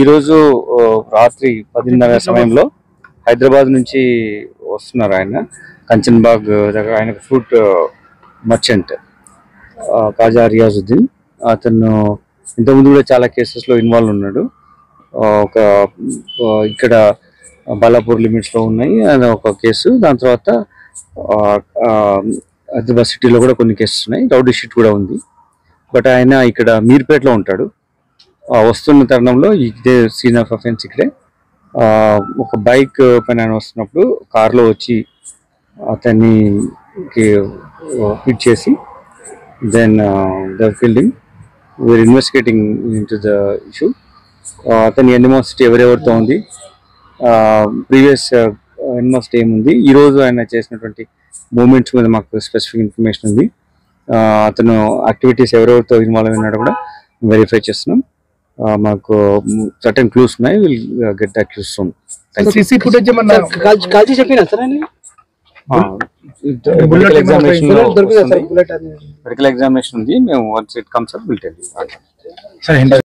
ఈరోజు రాత్రి 10:30 సమయంలో హైదరాబాద్ నుంచి వస్తున్నారు. ఆయన కంచన్బాగ్ దగ్గర ఆయన ఫ్రూట్ మర్చెంట్ కాజా రియాజుద్దీన్. అతను ఇంతకుముందు కూడా చాలా కేసెస్లో ఇన్వాల్వ్ ఉన్నాడు. ఒక ఇక్కడ బాలాపూర్ లిమిట్స్లో ఉన్నాయి అది ఒక కేసు. దాని తర్వాత హైదరాబాద్ సిటీలో కూడా కొన్ని కేసెస్ ఉన్నాయి. రౌడీ షీట్ కూడా ఉంది. బట్ ఆయన ఇక్కడ మీర్పేటలో ఉంటాడు. వస్తున్న తరుణంలో ఇదే సీన్ ఆఫ్ అఫెన్స్ ఇక్కడే ఒక బైక్ పైన వస్తున్నప్పుడు కార్లో వచ్చి అతన్ని హిట్ చేసి then the fielding we're investigating into the issue. అతని ఎనిమాసిటీ ఎవరెవరితో ఉంది, ప్రీవియస్ ఎనిమాసిటీ ఏముంది, ఈరోజు ఆయన చేసినటువంటి మూమెంట్స్ మీద మాకు స్పెసిఫిక్ ఇన్ఫర్మేషన్ ఉంది. అతను యాక్టివిటీస్ ఎవరెవరితో ఇన్వాల్వ్ అయినాడో కూడా వెరిఫై చేస్తున్నాం. మాకు సర్టెన్ క్లూస్ ఉన్నాయి. Will get that clues soon. Medical examination ఉంది. మేము once it comes up will tell you.